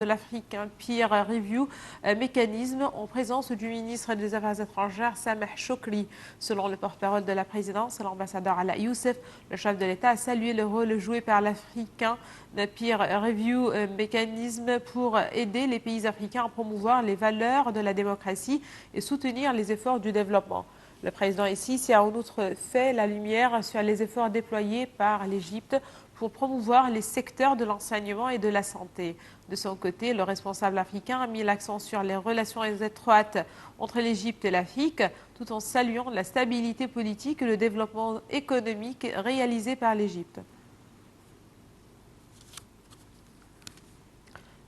de l'Africain Peer Review mécanisme en présence du ministre des Affaires étrangères Sameh Choukri. Selon le porte-parole de la présidence, l'ambassadeur Ala Youssef, le chef de l'État a salué le rôle joué par l'Africain Peer Review mécanisme pour aider les pays africains à promouvoir les valeurs de la démocratie et soutenir les efforts du développement. Le président ici a en outre fait la lumière sur les efforts déployés par l'Égypte pour promouvoir les secteurs de l'enseignement et de la santé. De son côté, le responsable africain a mis l'accent sur les relations étroites entre l'Égypte et l'Afrique, tout en saluant la stabilité politique et le développement économique réalisé par l'Égypte.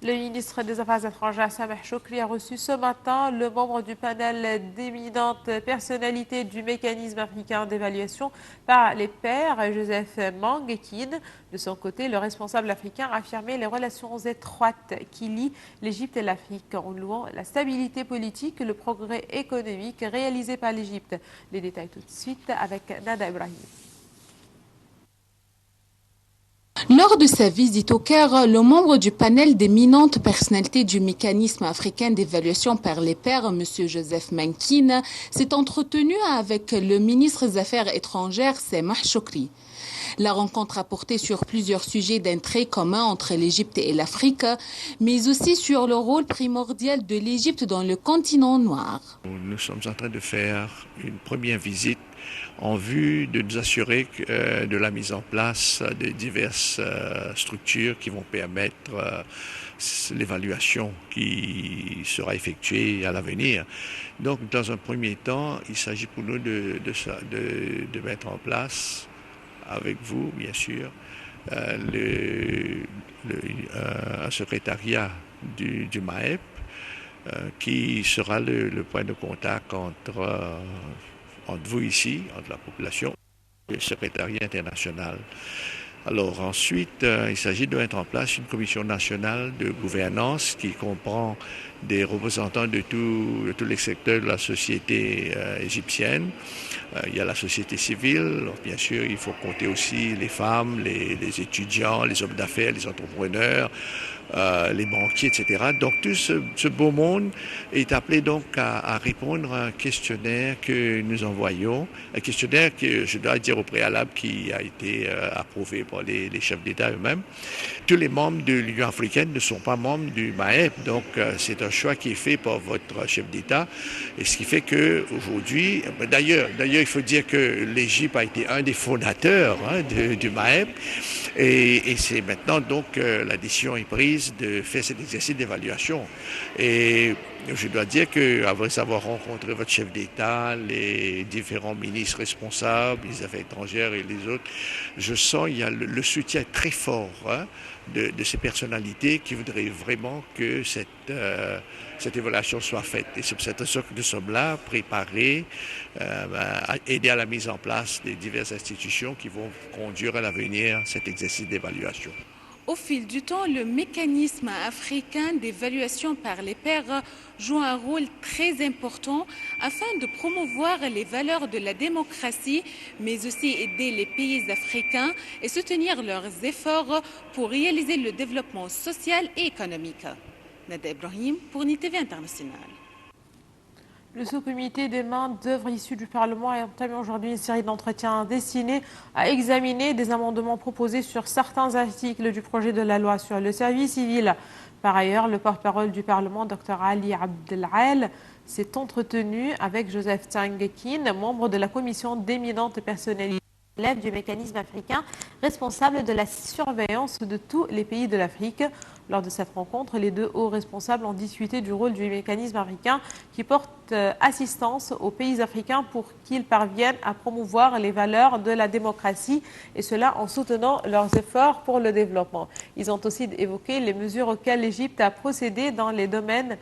Le ministre des Affaires étrangères, Sameh Choukri, a reçu ce matin le membre du panel d'éminentes personnalités du mécanisme africain d'évaluation par les pairs, Joseph Manguekine. De son côté, le responsable africain a affirmé les relations étroites qui lient l'Égypte et l'Afrique en louant la stabilité politique et le progrès économique réalisé par l'Égypte. Les détails tout de suite avec Nada Ibrahim. Lors de sa visite au Caire, le membre du panel d'éminentes personnalités du mécanisme africain d'évaluation par les pairs, M. Joseph Manguekine, s'est entretenu avec le ministre des Affaires étrangères, Sameh Choukri. La rencontre a porté sur plusieurs sujets d'intérêt commun entre l'Égypte et l'Afrique, mais aussi sur le rôle primordial de l'Égypte dans le continent noir. Nous sommes en train de faire une première visite en vue de nous assurer de la mise en place de diverses structures qui vont permettre l'évaluation qui sera effectuée à l'avenir. Donc, dans un premier temps, il s'agit pour nous de mettre en place, avec vous, bien sûr, un secrétariat du MAEP qui sera le point de contact entre vous ici, entre la population et le secrétariat international. Alors ensuite, il s'agit de mettre en place une commission nationale de gouvernance qui comprend des représentants de tous les secteurs de la société égyptienne. Il y a la société civile, bien sûr, il faut compter aussi les femmes, les étudiants, les hommes d'affaires, les entrepreneurs, les banquiers, etc. Donc tout ce beau monde est appelé donc à répondre à un questionnaire que nous envoyons, un questionnaire que je dois dire au préalable qui a été approuvé par les chefs d'État eux-mêmes. Tous les membres de l'Union africaine ne sont pas membres du MAEP, donc c'est un choix qui est fait par votre chef d'État, et ce qui fait qu'aujourd'hui, d'ailleurs il faut dire que l'Égypte a été un des fondateurs du MAEP, et c'est maintenant donc la décision est prise de faire cet exercice d'évaluation. Et je dois dire qu'après avoir rencontré votre chef d'État, les différents ministres responsables, les affaires étrangères et les autres, je sens qu'il y a le soutien très fort de ces personnalités qui voudraient vraiment que cette évaluation soit faite. Et c'est pour cette raison que nous sommes là, préparés, à aider à la mise en place des diverses institutions qui vont conduire à l'avenir cet exercice d'évaluation. Au fil du temps, le mécanisme africain d'évaluation par les pairs joue un rôle très important afin de promouvoir les valeurs de la démocratie, mais aussi aider les pays africains et soutenir leurs efforts pour réaliser le développement social et économique. Nada Ibrahim pour NITV International. Le sous-comité des mains d'œuvre issues du Parlement a entamé aujourd'hui une série d'entretiens destinés à examiner des amendements proposés sur certains articles du projet de la loi sur le service civil. Par ailleurs, le porte-parole du Parlement, Dr Ali Abdelal, s'est entretenu avec Joseph Manguekine, membre de la commission d'éminentes personnalités du mécanisme africain, responsable de la surveillance de tous les pays de l'Afrique. Lors de cette rencontre, les deux hauts responsables ont discuté du rôle du mécanisme africain qui porte assistance aux pays africains pour qu'ils parviennent à promouvoir les valeurs de la démocratie, et cela en soutenant leurs efforts pour le développement. Ils ont aussi évoqué les mesures auxquelles l'Égypte a procédé dans les domaines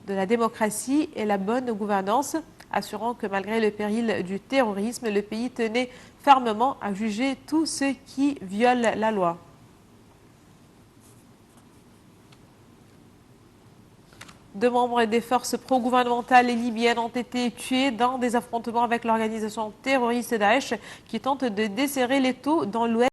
de la démocratie et la bonne gouvernance, assurant que malgré le péril du terrorisme, le pays tenait fermement à juger tous ceux qui violent la loi. Deux membres des forces pro-gouvernementales libyennes ont été tués dans des affrontements avec l'organisation terroriste Daesh qui tente de desserrer les taux dans l'ouest.